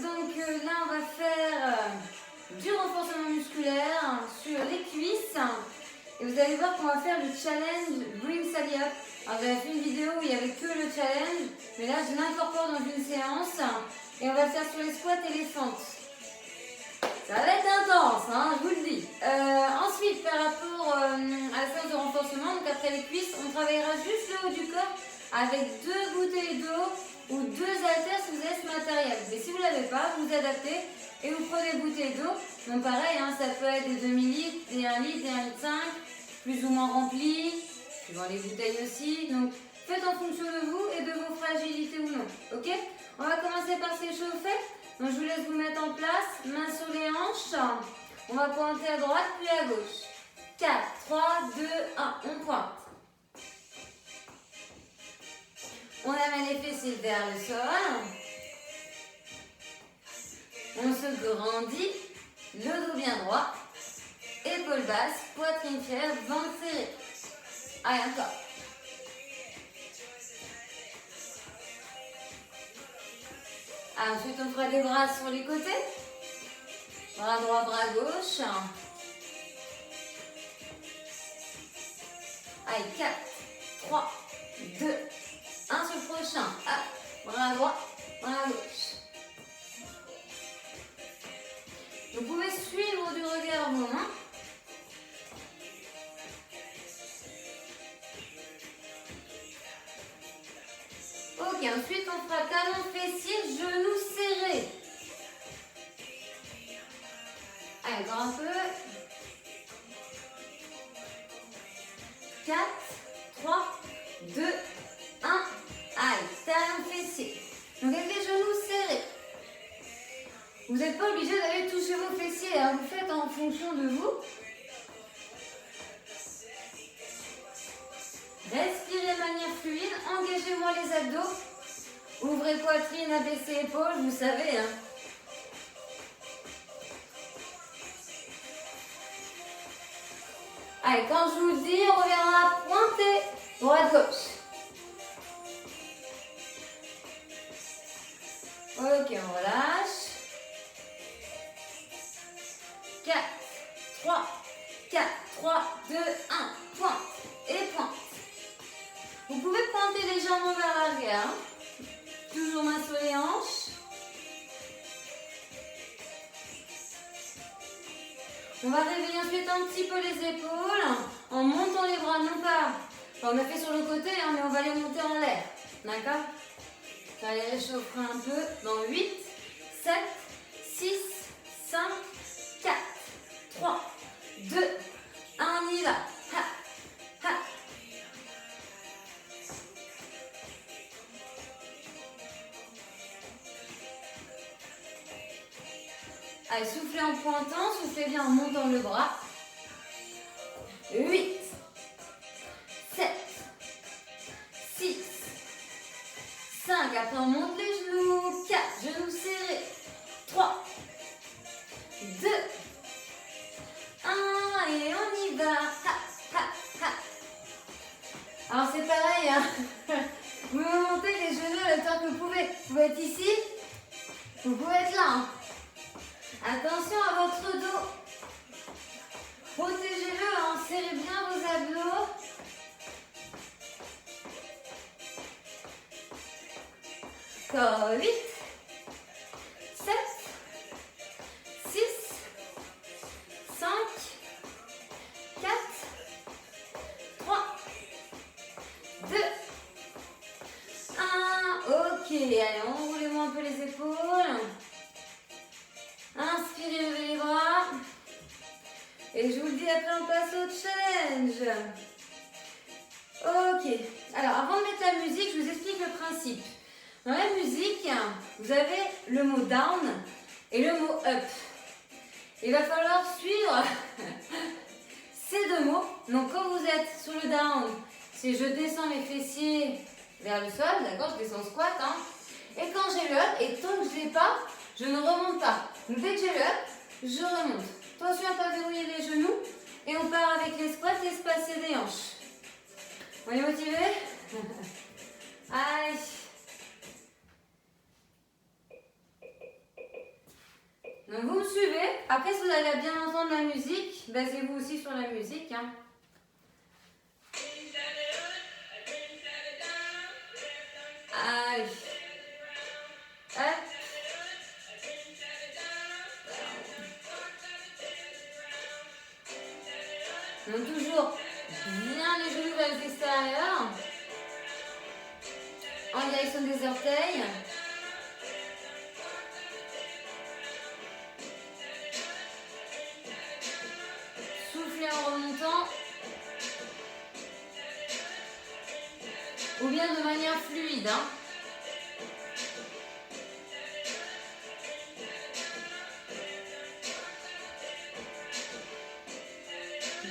Donc là, on va faire du renforcement musculaire sur les cuisses. Et vous allez voir qu'on va faire le challenge Bring Sally Up. Alors j'avais fait une vidéo où il n'y avait que le challenge, mais là je l'incorpore dans une séance et on va le faire sur les squats et les fentes. Ça va être intense, hein, je vous le dis. Ensuite, par rapport à la séance de renforcement, donc après les cuisses, on travaillera juste le haut du corps avec 2 bouteilles d'eau ou 2 haltères si vous avez ce matériel. Mais si vous ne l'avez pas, vous vous adaptez et vous prenez des bouteilles d'eau. Donc pareil, hein, ça peut être des 2 ml, des 1 litre, des 1,5 litre, plus ou moins remplis, suivant les bouteilles aussi. Donc faites en fonction de vous et de vos fragilités ou non. Ok? On va commencer par s'échauffer. Donc je vous laisse vous mettre en place, mains sur les hanches. On va pointer à droite puis à gauche. 4, 3, 2, 1, on pointe. On amène les fessiers vers le sol. On se grandit, le dos bien droit, épaules basses, poitrine fière, ventre serré. Allez, encore. Ensuite, on fera des bras sur les côtés. Bras droit, bras gauche. Allez, 4, 3, 2, 1 sur le prochain. Bras droit, bras gauche. Vous pouvez suivre du regard vos mains. Ok, ensuite on fera talons fessiers, genoux serrés. Allez, encore un peu. 4, 3, 2, 1. Allez, talons fessiers. Donc avec les genoux serrés. Vous n'êtes pas obligé d'aller toucher vos fessiers, hein. Vous faites en fonction de vous. Respirez de manière fluide, engagez-moi les abdos. Ouvrez poitrine, abaissez épaules, vous savez. Hein. Allez, quand je vous le dis, on reviendra pointer droite-gauche. Ok, on relâche. 4, 3, 4, 3, 2, 1, pointe et pointe. Vous pouvez pointer légèrement vers l'arrière. Toujours main sur les hanches. On va réveiller ensuite un petit peu les épaules en montant les bras, non pas. Enfin, on a fait sur le côté, hein, mais on va les monter en l'air. D'accord? Ça les réchauffera un peu. Dans 8, 7, 6, 5, 4, 3, 2, 1, on y va. Ha, ha. Allez, soufflez en pointant, soufflez bien en montant le bras. 8, 7, 6, 5. Après, on monte les genoux. 4, genoux serrés. 3, 2, 1. Et on y va. Ha, ha, ha. Alors, c'est pareil. Hein. Vous montez les genoux le temps que vous pouvez. Vous pouvez être ici. Vous pouvez être là. Hein. Attention à votre dos. Protégez-le, hein. Serrez bien vos abdos. Encore 8, 7, 6, 5, 4, 3, 2, 1. Ok, allez, enroulez-moi un peu les épaules. Inspirez, levez les bras. Et je vous le dis, après on passe au challenge. Ok, alors avant de mettre la musique, je vous explique le principe. Dans la musique, vous avez le mot down et le mot up. Il va falloir suivre ces 2 mots. Donc quand vous êtes sur le down, c'est je descends mes fessiers vers le sol, d'accord, je descends squat. Hein. Et quand j'ai le up, et tant que je ne l'ai pas, je ne remonte pas. Donc dès que j'ai le up, je remonte. Attention à ne pas verrouiller les genoux. Et on part avec les squats espacés des hanches. On est motivé? Allez. Après, si vous arrivez à bien entendre la musique, basez-vous aussi sur la musique. Hein. Allez. Hop. Donc toujours bien les genoux vers l'extérieur. En direction des orteils. Soufflez en remontant. Ou bien de manière fluide. Hein.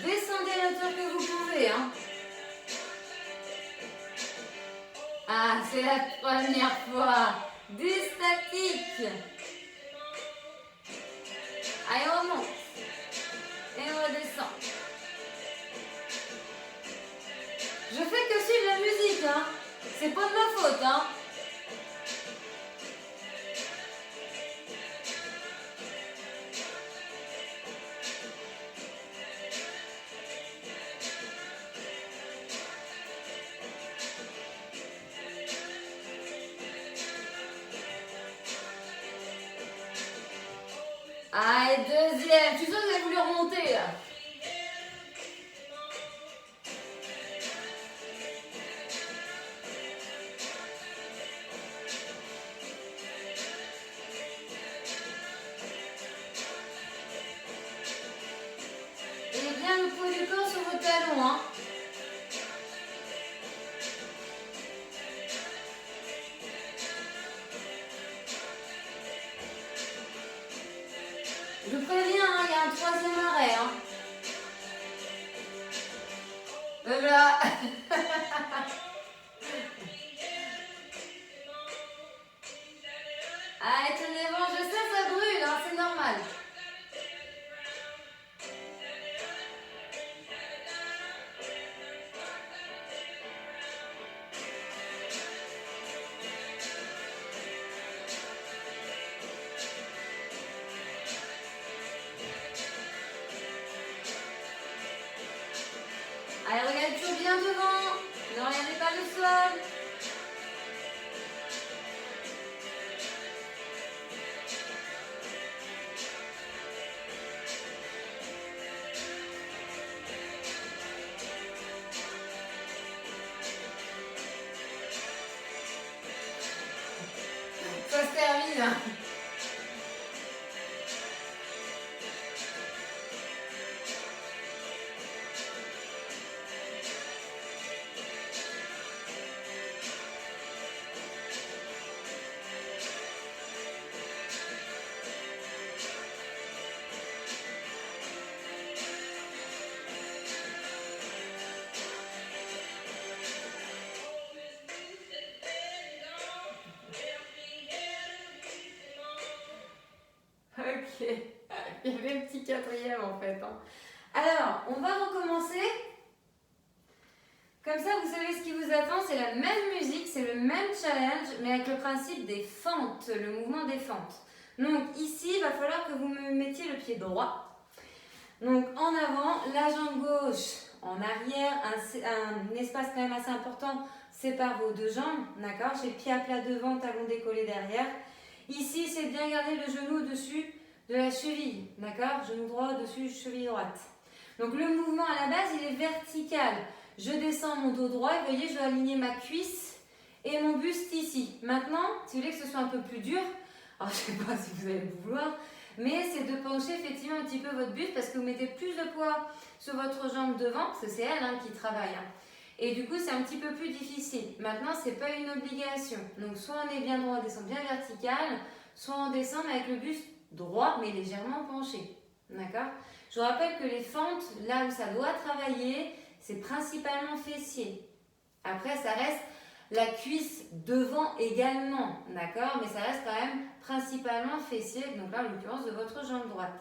Descendez à la hauteur que vous pouvez. Hein. Ah, c'est la première fois. Du statique. Allez, on remonte. Et on redescend. Je fais que suivre la musique. Hein. C'est pas de ma faute. Hein. Allez, deuxième. Tu sais que vous avez voulu remonter là. Et bien le poids du corps sur vos talons. Hein. Je vous préviens, hein, il y a un troisième arrêt. Hein. Voilà. Allez, tenez bon, je sais, ça brûle, hein, c'est normal. Allez, regardez toujours bien devant. Ne regardez pas le sol. Ça se termine. Ok, il y avait un petit quatrième en fait. Hein. Alors, on va recommencer. Comme ça, vous savez ce qui vous attend. C'est la même musique, c'est le même challenge, mais avec le principe des fentes, le mouvement des fentes. Donc ici, il va falloir que vous me mettiez le pied droit. Donc en avant, la jambe gauche en arrière, un espace quand même assez important sépare vos deux jambes, d'accord? J'ai le pied à plat devant, talon décollé derrière. Ici, c'est bien garder le genou au-dessus de la cheville, d'accord? Genou droit au-dessus, cheville droite. Donc le mouvement à la base, il est vertical. Je descends mon dos droit et vous voyez, je dois aligner ma cuisse et mon buste ici. Maintenant, si vous voulez que ce soit un peu plus dur, alors je ne sais pas si vous allez le vouloir, mais c'est de pencher effectivement un petit peu votre buste parce que vous mettez plus de poids sur votre jambe devant, parce que c'est elle hein, qui travaille. Hein. Et du coup, c'est un petit peu plus difficile. Maintenant, ce n'est pas une obligation. Donc, soit on est bien droit, on descend bien vertical, soit on descend avec le buste droit, mais légèrement penché. D'accord? Je vous rappelle que les fentes, là où ça doit travailler, c'est principalement fessier. Après, ça reste la cuisse devant également, d'accord? Mais ça reste quand même principalement fessier, donc là, en l'occurrence, de votre jambe droite.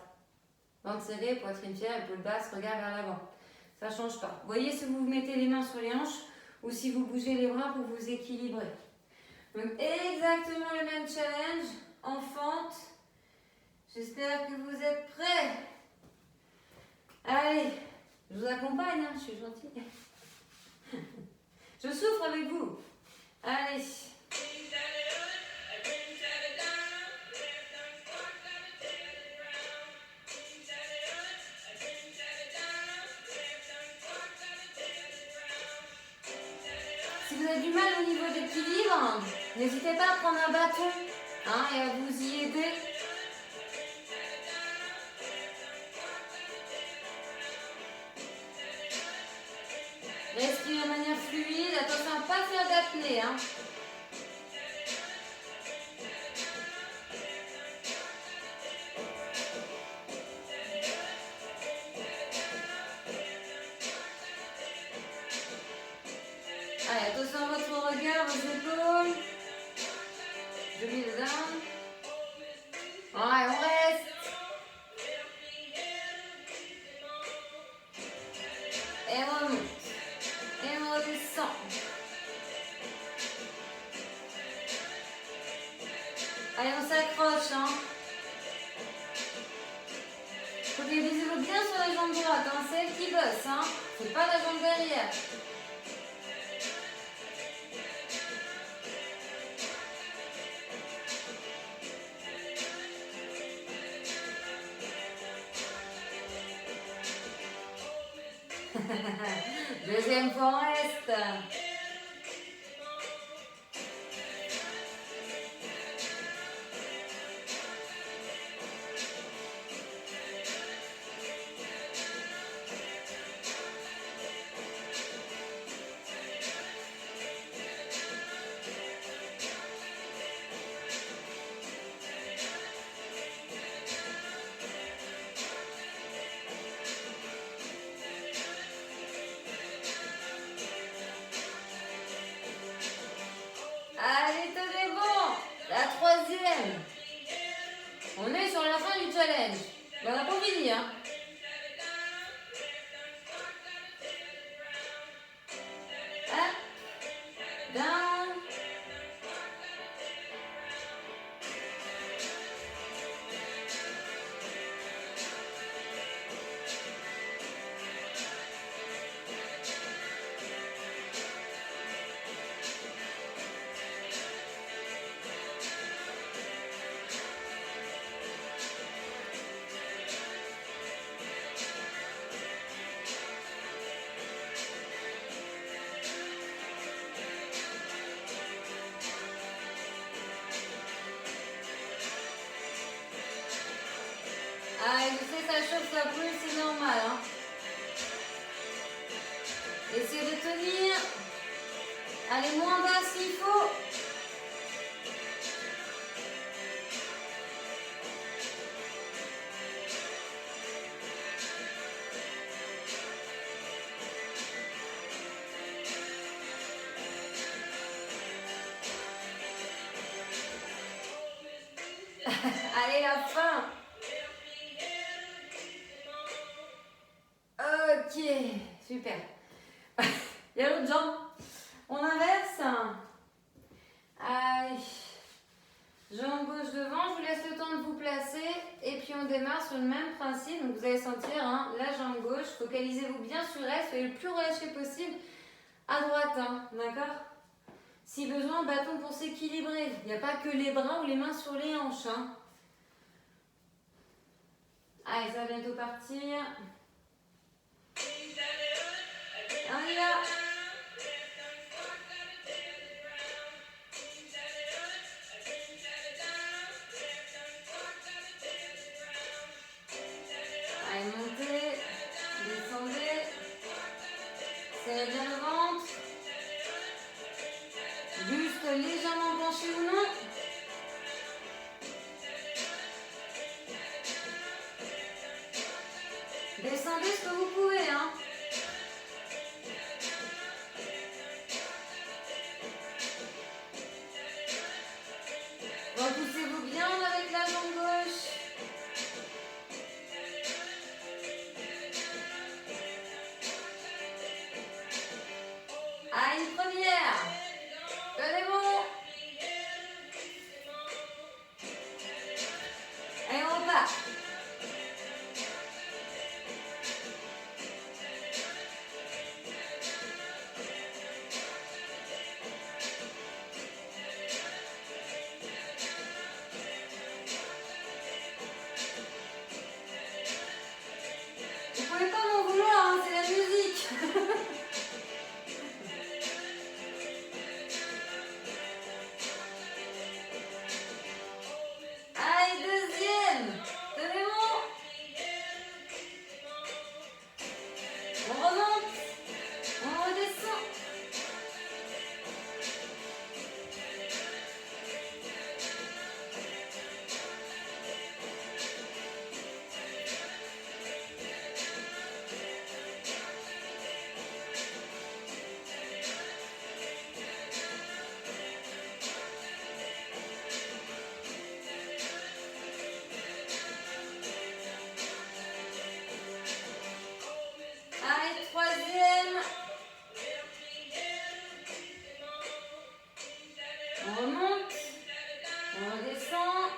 Ventre serré, poitrine fière, épaule basse, regard vers l'avant. Ça ne change pas. Vous voyez si vous mettez les mains sur les hanches ou si vous bougez les bras pour vous équilibrer. Donc, exactement le même challenge en fente. J'espère que vous êtes prêts. Allez, je vous accompagne, hein, je suis gentille. Je souffre avec vous. Allez. Si vous avez du mal au niveau d'équilibre, n'hésitez pas à prendre un bâton hein, et à vous y aider. Respirez de manière fluide, attention à ne pas faire d'apnée. Hein. Allez, attention à votre regard, vos épaules. Je mets dedans. Ouais, on reste. Et on remonte. Et on redescend. Allez, on s'accroche. Hein. Focalisez-vous bien sur la jambe droite. Hein. C'est elle qui bosse. Hein. C'est pas la jambe derrière. Deuxième fois, on reste. Allez, tenez bon. La troisième. On est sur la fin du challenge. Mais on n'a pas fini, hein. Up, down. Ah, je sais, ça chauffe, ça brûle, c'est normal. Hein. Essayez de tenir. Allez, moins bas s'il faut. Allez, la fin. Ok, super. Il y a l'autre jambe. On inverse. Allez. Jambe gauche devant. Je vous laisse le temps de vous placer. Et puis on démarre sur le même principe. Donc vous allez sentir hein, la jambe gauche. Focalisez-vous bien sur elle. Soyez le plus relâché possible. À droite, hein, d'accord? Si besoin, bâton pour s'équilibrer. Il n'y a pas que les bras ou les mains sur les hanches. Hein. Allez, ça va bientôt partir. On y va. Allez, montez, descendez. Serrez bien le ventre. Buste légèrement penché ou non. Descendez ce que vous pouvez, hein. Repoussez-vous bien avec la jambe gauche. Ah, une première. Tenez bon. Et on repart. On remonte. On redescend.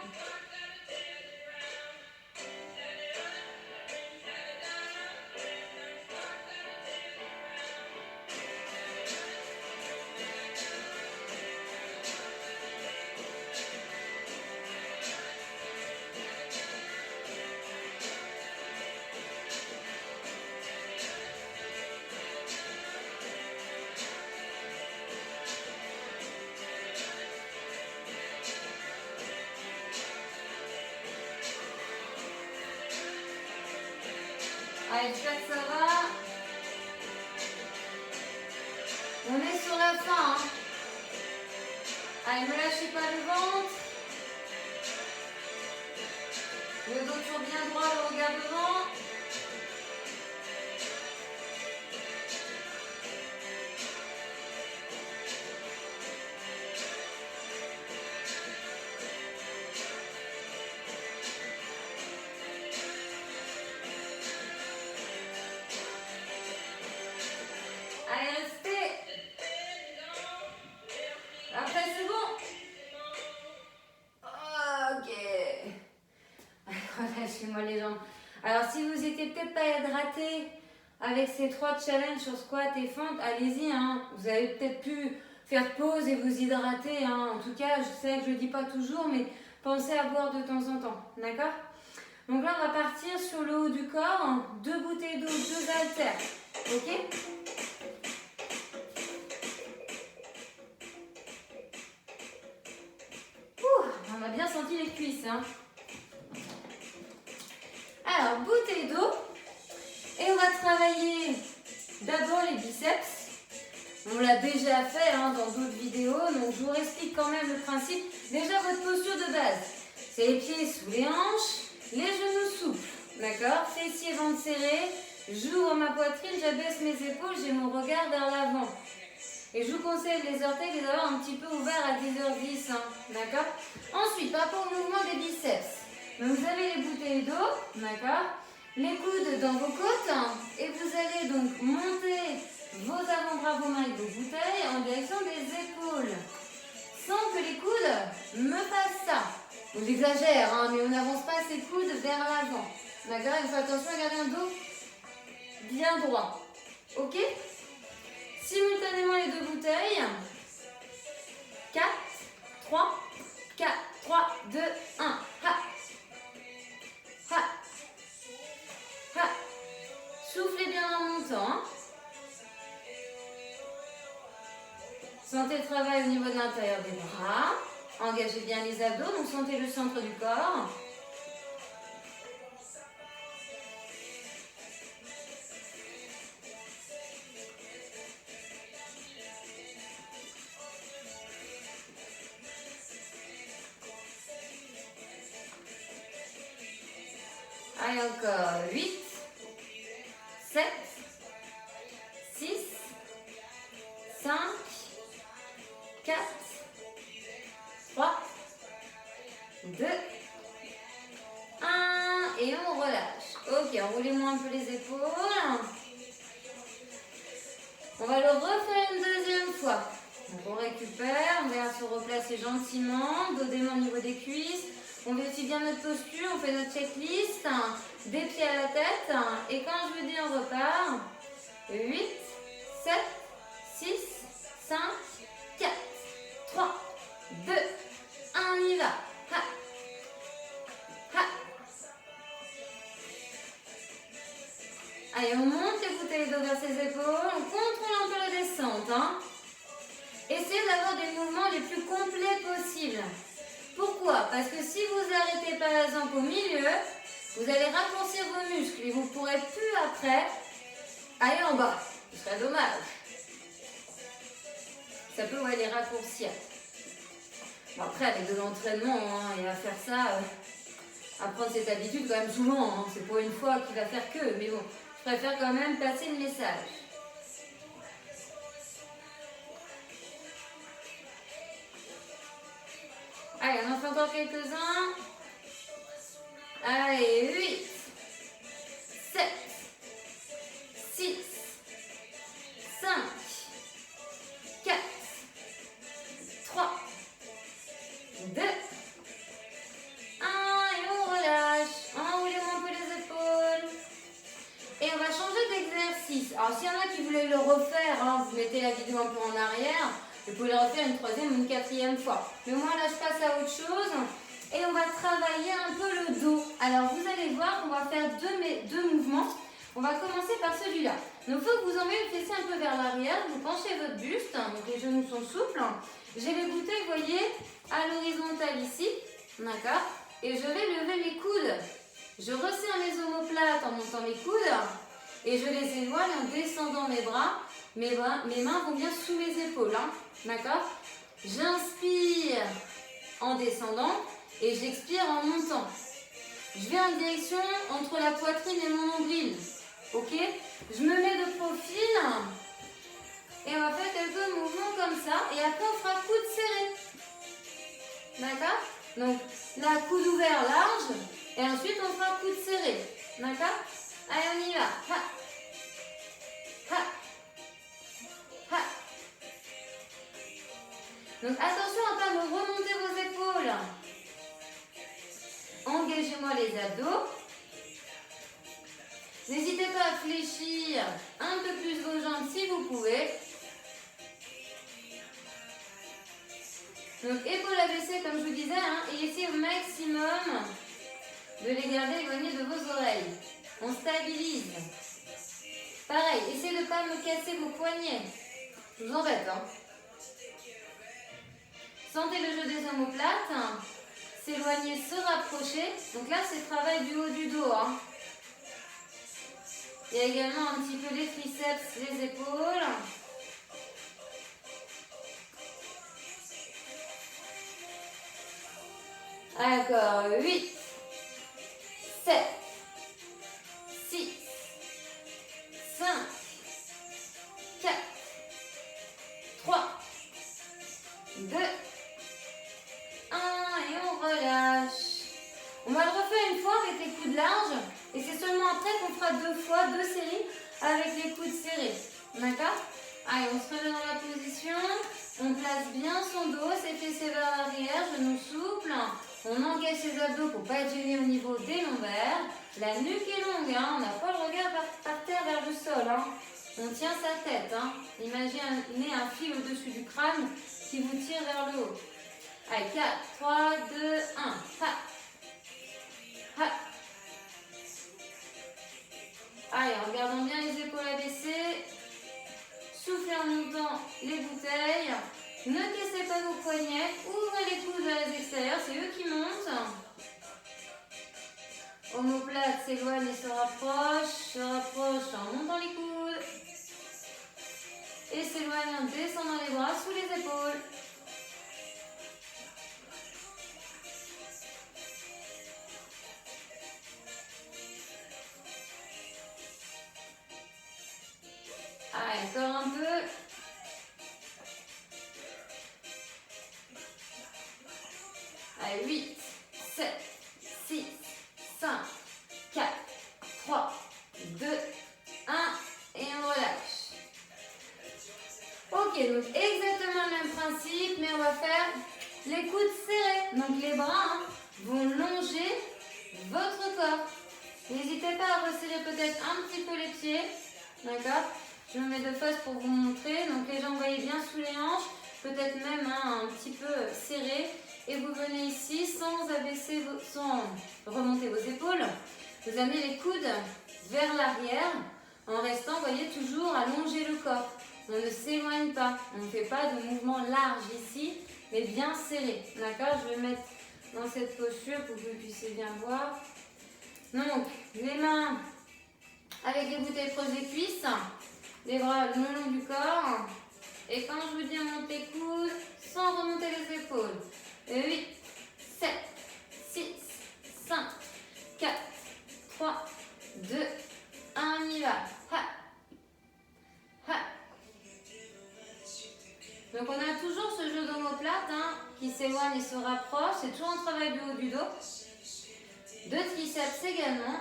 Allez, j'espère que ça va. On est sur la fin. Hein. Allez, ne lâchez pas le ventre. Le dos toujours bien droit, le regard devant. Allez, restez. Après, c'est bon. Ok. Relâchez-moi les jambes. Alors, si vous n'étiez peut-être pas hydraté avec ces 3 challenges sur squat et fente, allez-y. Hein. Vous avez peut-être pu faire pause et vous hydrater. Hein. En tout cas, je sais que je ne le dis pas toujours, mais pensez à boire de temps en temps. D'accord? Donc là, on va partir sur le haut du corps. 2 bouteilles d'eau, 2 haltères. Ok? On a bien senti les cuisses. Hein. Alors, bouteille d'eau. Et on va travailler d'abord les biceps. On l'a déjà fait hein, dans d'autres vidéos. Donc, je vous explique quand même le principe. Déjà, votre posture de base. C'est les pieds sous les hanches, les genoux souples. D'accord? Fessiers, ventre serré. J'ouvre ma poitrine, j'abaisse mes épaules, j'ai mon regard vers l'avant. Et je vous conseille les orteils de les avoir un petit peu ouverts à 10h10. Hein, d'accord? Ensuite, par rapport au mouvement des biceps. Donc, vous avez les bouteilles d'eau, d'accord? Les coudes dans vos côtes. Et vous allez donc monter vos avant-bras, vos mains et vos bouteilles en direction des épaules. Sans que les coudes me fassent ça. Donc, j'exagère, hein, mais on n'avance pas ses coudes vers l'avant. D'accord? Il faut attention à garder un dos bien droit. Ok? Simultanément les 2 bouteilles. 4, 3, 4, 3, 2, 1. Ha. Ha. Ha. Soufflez bien en montant. Hein. Sentez le travail au niveau de l'intérieur des bras. Engagez bien les abdos, donc sentez le centre du corps. Allez, encore 8, 7, 6, 5, 4, 3, 2, 1. Et on relâche. Ok, enroulez-moi un peu les épaules. On va le refaire une deuxième fois. Donc on récupère, on va se replacer gentiment, dos des mains au niveau des cuisses. On vérifie bien notre posture, on fait notre checklist, des pieds à la tête. Et quand je vous dis on repart, 8, 7, 6, 5, 4, 3, 2, 1, on y va. Ha. Ha. Allez, on monte les bouteilles d'eau vers ses épaules, on contrôle un peu la descente. Hein. Essayez d'avoir des mouvements les plus complets possibles. Pourquoi? Parce que si vous arrêtez par exemple au milieu, vous allez raccourcir vos muscles et vous ne pourrez plus après aller en bas. Ce serait dommage. Ça peut les raccourcir. Bon, après, avec de l'entraînement, hein, et à faire ça, apprendre cette habitude quand même souvent. Hein, c'est pour une fois qu'il va faire que. Mais bon, je préfère quand même passer le message. Allez, on en fait encore quelques-uns. Allez, 8, 7, 6, 5, 4, 3, arrêter la vidéo un peu en arrière. Vous pouvez le refaire une troisième ou une quatrième fois. Mais moi là je passe à autre chose et on va travailler un peu le dos. Alors vous allez voir qu'on va faire deux mouvements. On va commencer par celui-là. Donc il faut que vous envoyez le fessier un peu vers l'arrière, vous penchez votre buste, donc les genoux sont souples. J'ai les bouteilles, vous voyez, à l'horizontale ici, d'accord. Et je vais lever les coudes. Je resserre mes omoplates en montant mes coudes et je les éloigne en descendant mes bras. Mes mains vont bien sous mes épaules, hein, d'accord. J'inspire en descendant et j'expire en montant. Je vais en direction entre la poitrine et mon nombril. Ok, je me mets de profil et on va faire quelques mouvements comme ça et après on fera coude serré. D'accord? Donc là, coude ouvert large et ensuite on fera coude serré. D'accord? Allez, on y va. Ha. Ha. Ha. Donc attention à ne pas me remonter vos épaules. Engagez-moi les abdos. N'hésitez pas à fléchir un peu plus vos jambes si vous pouvez. Donc épaules abaissées comme je vous disais, hein, et essayez au maximum de les garder éloignées de vos oreilles. On stabilise. Pareil, essayez de ne pas me casser vos poignets. Je vous embête. Hein. Sentez le jeu des omoplates. S'éloigner, se rapprocher. Donc là, c'est le travail du haut du dos. Hein. Il y a également un petit peu les triceps, les épaules. Encore 8, 7, 6, 5, 4, 3, 2, 1 et on relâche. On va le refaire une fois avec les coudes larges et c'est seulement après qu'on fera deux fois, deux séries avec les coudes serrés. D'accord? Allez, on se remet dans la position. On place bien son dos, ses fessiers vers l'arrière, genoux souples. On engage ses abdos pour ne pas être gêné au niveau des lombaires. La nuque est longue, hein. On n'a pas le regard par terre vers le sol. Hein. On tient sa tête. Hein. Imaginez un fil au-dessus du crâne qui vous tire vers le haut. Allez, 4, 3, 2, 1. Ha. Ha. Allez, regardons bien les épaules abaissées. Soufflez en montant les bouteilles. Ne cassez pas vos poignets. Ouvrez les coudes vers les extérieurs. C'est eux qui montent. Omoplate s'éloigne et se rapproche en montant les coudes. Et s'éloigne en descendant les bras sous les épaules. Allez, encore un peu. Allez, 8, 7, 6, 5, 4, 3, 2, 1 et on relâche. Ok, donc exactement le même principe, mais on va faire les coudes serrés. Donc les bras vont longer votre corps. N'hésitez pas à resserrer peut-être un petit peu les pieds. D'accord? Je me mets de face pour vous montrer. Donc les jambes, voyez bien sous les hanches, peut-être même un petit peu serré. Et vous venez ici sans remonter vos épaules. Vous amenez les coudes vers l'arrière en restant, voyez, toujours allonger le corps. On ne s'éloigne pas. On ne fait pas de mouvement large ici, mais bien serré. D'accord? Je vais mettre dans cette posture pour que vous puissiez bien voir. Donc, les mains avec les bouteilles proches des cuisses, les bras le long du corps. Et quand je vous dis monter les coudes, sans remonter les épaules. 8, 7, 6, 5, 4, 3, 2, 1, on y va. Ha. Ha. Donc on a toujours ce jeu d'omoplate qui s'éloigne et se rapproche. C'est toujours un travail du haut du dos. De triceps également.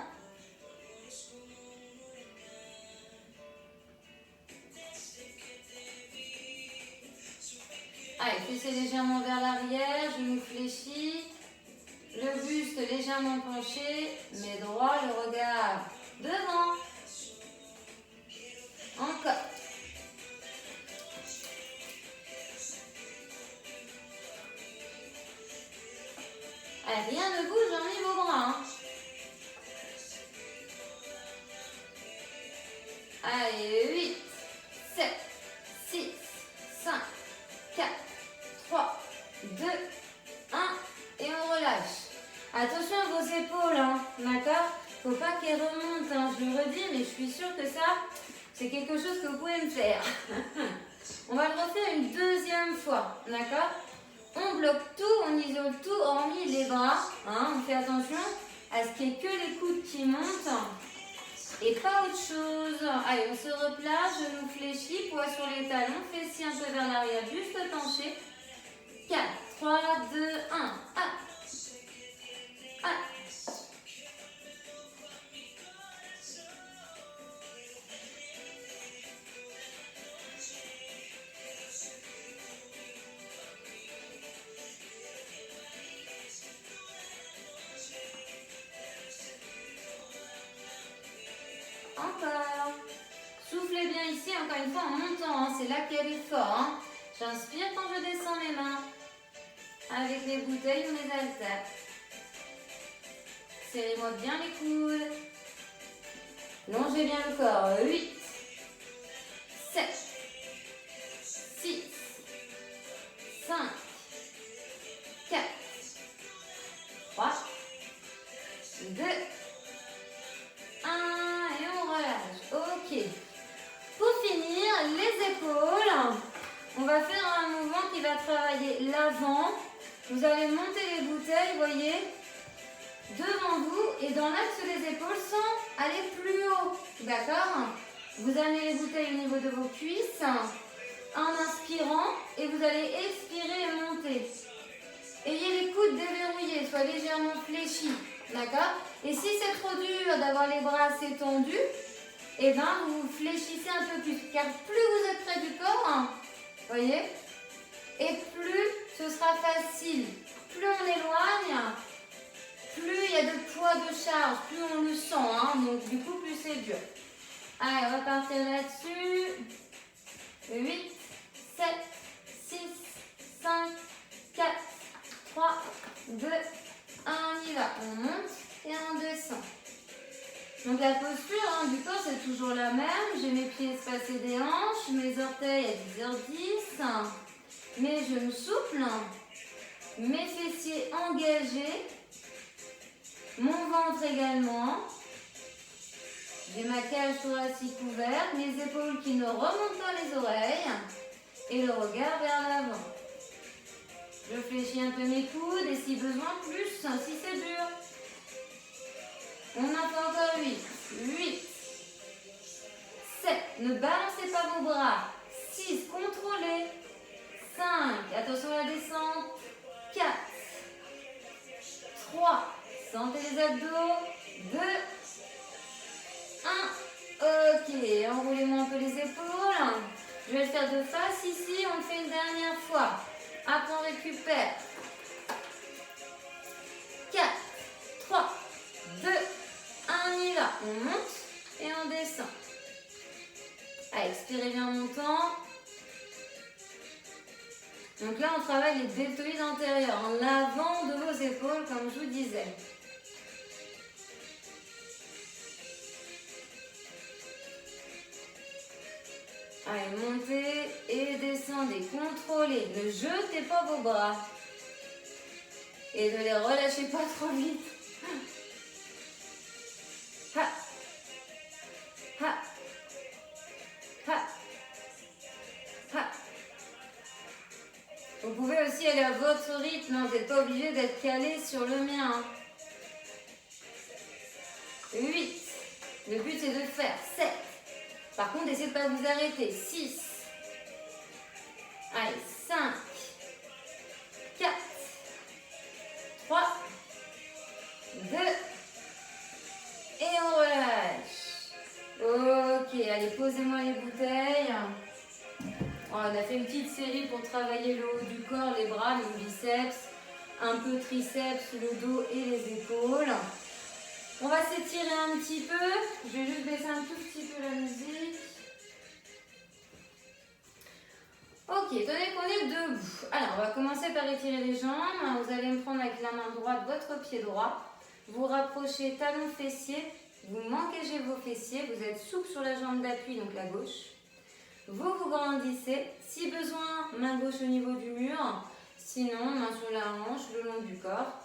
Allez, fessez légèrement vers l'arrière, genoux fléchis, le buste légèrement penché, mais droit, le regard devant. Encore. Allez, rien ne bouge, hormis vos bras. Hein. Allez, 8, 7, 6, 5, 4, 3, 2, 1. Et on relâche. Attention à vos épaules, hein, d'accord? Faut pas qu'elles remontent, hein, je le redis, mais je suis sûre que ça, c'est quelque chose que vous pouvez me faire. On va le refaire une deuxième fois, d'accord? On bloque tout, on isole tout, hormis les bras. Hein, on fait attention à ce qu'il n'y ait que les coudes qui montent et pas autre chose. Allez, on se replace, genoux fléchis, poids sur les talons, fessiers un peu vers l'arrière, juste penché. 4, 3, 2, 1. Ah. Ah. Encore. Soufflez bien ici, encore une fois en montant, hein. C'est là qu'il y a l'effort. Hein. J'inspire quand je descends mes mains. Avec les bouteilles ou les haltères. Serrez-moi bien les coudes. Longez bien le corps. 8, 7, 6, 5, 4, 3, 2, 1. Et on relâche. Ok. Pour finir, les épaules. On va faire un mouvement qui va travailler l'avant. Vous allez monter les bouteilles, voyez, devant vous et dans l'axe des épaules sans aller plus haut. D'accord? Vous amenez les bouteilles au niveau de vos cuisses en inspirant et vous allez expirer et monter. Ayez les coudes déverrouillés, soient légèrement fléchis. D'accord? Et si c'est trop dur d'avoir les bras assez tendus, eh ben, vous fléchissez un peu plus. Car plus vous êtes près du corps, voyez, et plus ce sera facile. Plus on éloigne, plus il y a de poids de charge, plus on le sent. Hein, donc du coup, plus c'est dur. Allez, on va partir là-dessus. 8, 7, 6, 5, 4, 3, 2, 1. On y va. On monte et on descend. Donc la posture du corps, c'est toujours la même. J'ai mes pieds espacés des hanches, mes orteils à 10h10, mes genoux souples, mes fessiers engagés, mon ventre également. J'ai ma cage thoracique ouverte, mes épaules qui ne remontent pas les oreilles et le regard vers l'avant. Je fléchis un peu mes coudes et si besoin plus, si c'est dur. On en fait encore 8, 8, 7, ne balancez pas vos bras, 6, contrôlez, 5, attention à la descente, 4, 3, sentez les abdos, 2, 1, ok, enroulez-moi un peu les épaules, je vais le faire de face ici, on le fait une dernière fois, après on récupère, 4, 3, 2, 1, on y va, on monte et on descend. Allez, expirez bien en montant. Donc là, on travaille les deltoïdes antérieurs, en l'avant de vos épaules, comme je vous disais. Allez, montez et descendez, contrôlez, ne jetez pas vos bras. Et ne les relâchez pas trop vite. Ha. Ha. Ha. Ha. Vous pouvez aussi aller à votre rythme, hein. Vous n'êtes pas obligé d'être calé sur le mien. 8. Le but c'est de faire 7. Par contre, essayez de ne pas vous arrêter. 6. Allez, 5. 4. 3. 2. Et on relâche. Ok, allez, posez-moi les bouteilles. On a fait une petite série pour travailler le haut du corps, les bras, les biceps, un peu triceps, le dos et les épaules. On va s'étirer un petit peu. Je vais juste baisser un tout petit peu la musique. Ok, tenez qu'on est debout. Alors, on va commencer par étirer les jambes. Vous allez me prendre avec la main droite votre pied droit. Vous rapprochez talon fessier. Vous m'engagez vos fessiers. Vous êtes souple sur la jambe d'appui, donc la gauche. Vous vous grandissez. Si besoin, main gauche au niveau du mur. Sinon, main sur la hanche, le long du corps.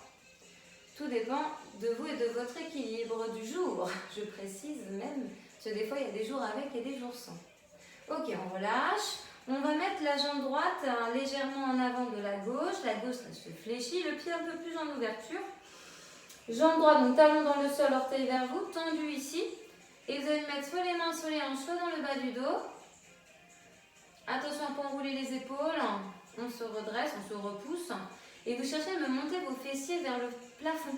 Tout dépend de vous et de votre équilibre du jour. Je précise même, parce que des fois, il y a des jours avec et des jours sans. Ok, on relâche. On va mettre la jambe droite légèrement en avant de la gauche reste fléchie, le pied un peu plus en ouverture. Jambe droite, donc talon dans le sol, orteil vers vous, tendu ici. Et vous allez mettre soit les mains sur les hanches, soit dans le bas du dos. Attention à ne pas enrouler les épaules. On se redresse, on se repousse. Et vous cherchez à me monter vos fessiers vers le plafond.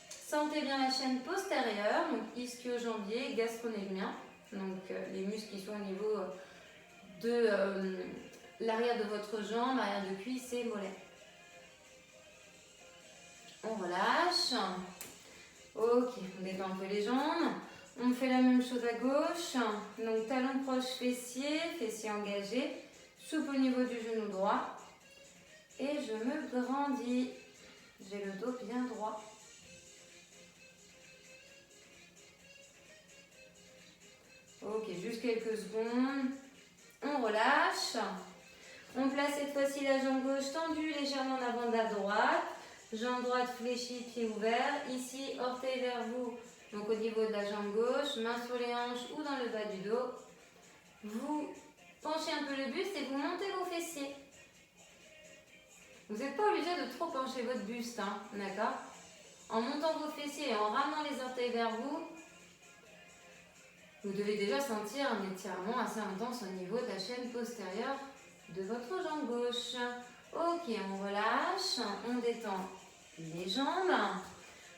Sentez bien la chaîne postérieure, donc ischio-jambier, gastrocnémien. Donc les muscles qui sont au niveau de l'arrière de votre jambe, arrière de cuisse et mollet. On relâche. Ok, on détend un peu les jambes. On fait la même chose à gauche. Donc talon proche fessier, fessier engagé, souple au niveau du genou droit. Et je me grandis. J'ai le dos bien droit. Ok, juste quelques secondes. On relâche. On place cette fois-ci la jambe gauche tendue légèrement en avant de la droite. Jambe droite fléchie, pied ouvert. Ici, orteil vers vous, donc au niveau de la jambe gauche. Main sur les hanches ou dans le bas du dos. Vous penchez un peu le buste et vous montez vos fessiers. Vous n'êtes pas obligé de trop pencher votre buste, hein, d'accord? En montant vos fessiers et en ramenant les orteils vers vous, vous devez déjà sentir un étirement assez intense au niveau de la chaîne postérieure de votre jambe gauche. Ok, on relâche, on détend les jambes.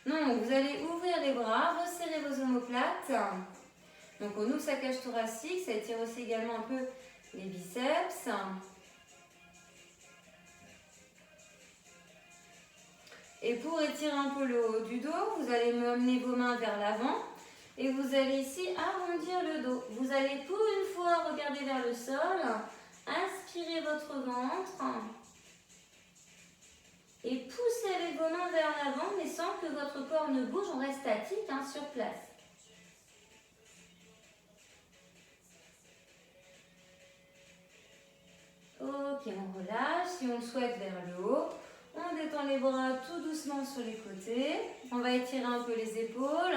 Donc, vous allez ouvrir les bras, resserrer vos omoplates. Donc, on ouvre sa cage thoracique, ça étire aussi également un peu les biceps. Et pour étirer un peu le haut du dos, vous allez mener vos mains vers l'avant. Et vous allez ici arrondir le dos. Vous allez pour une fois regarder vers le sol, inspirez votre ventre et poussez avec vos mains vers l'avant, mais sans que votre corps ne bouge, on reste statique sur place. Ok, on relâche, si on le souhaite vers le haut. On détend les bras tout doucement sur les côtés. On va étirer un peu les épaules.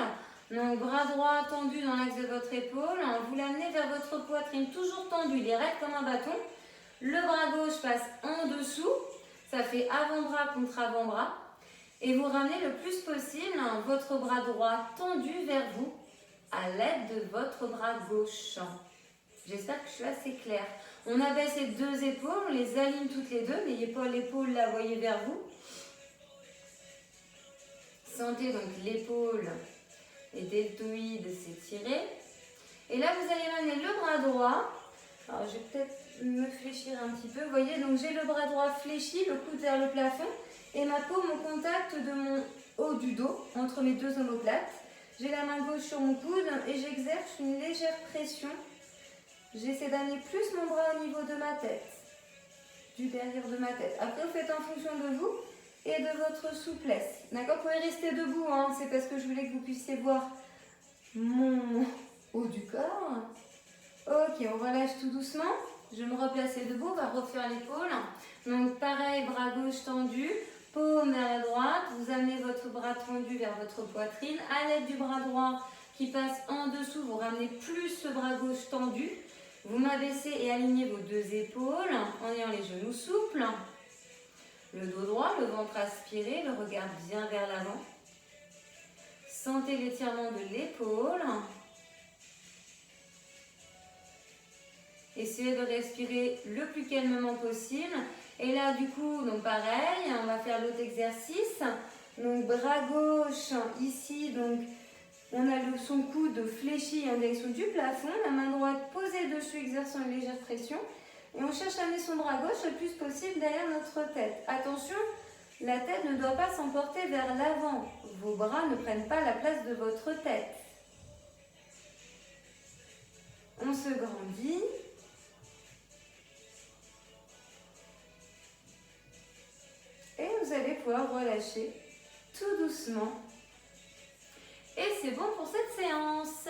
Donc, bras droit tendu dans l'axe de votre épaule. Vous l'amenez vers votre poitrine, toujours tendu, il est raide comme un bâton. Le bras gauche passe en dessous. Ça fait avant-bras contre avant-bras. Et vous ramenez le plus possible votre bras droit tendu vers vous à l'aide de votre bras gauche. J'espère que je suis assez claire. On abaisse les deux épaules, on les aligne toutes les deux. N'ayez pas l'épaule là, voyez vers vous. Sentez donc l'épaule et deltoïde s'étirer. Et là, vous allez amener le bras droit. Alors, je vais peut-être me fléchir un petit peu. Vous voyez, donc j'ai le bras droit fléchi, le coude vers le plafond. Et ma paume au contact de mon haut du dos, entre mes deux omoplates. J'ai la main gauche sur mon coude et j'exerce une légère pression. J'essaie d'amener plus mon bras au niveau de ma tête, du derrière de ma tête. Après, vous faites en fonction de vous et de votre souplesse. D'accord? Vous pouvez rester debout, c'est parce que je voulais que vous puissiez voir mon haut du corps. Ok, on relâche tout doucement. Je vais me replacer debout, on va refaire l'épaule. Donc pareil, bras gauche tendu, paume vers la droite. Vous amenez votre bras tendu vers votre poitrine. À l'aide du bras droit qui passe en dessous, vous ramenez plus ce bras gauche tendu. Vous m'abaissez et alignez vos deux épaules en ayant les genoux souples. Le dos droit, le ventre aspiré, le regard bien vers l'avant. Sentez l'étirement de l'épaule. Essayez de respirer le plus calmement possible. Et là, du coup, donc pareil, on va faire l'autre exercice. Donc, bras gauche, ici, donc, on a son coude fléchi en direction du plafond. La main droite posée dessus, exerçant une légère pression. Et on cherche à amener son bras gauche le plus possible derrière notre tête. Attention, la tête ne doit pas s'emporter vers l'avant. Vos bras ne prennent pas la place de votre tête. On se grandit. vous allez pouvoir relâcher tout doucement. Et c'est bon pour cette séance.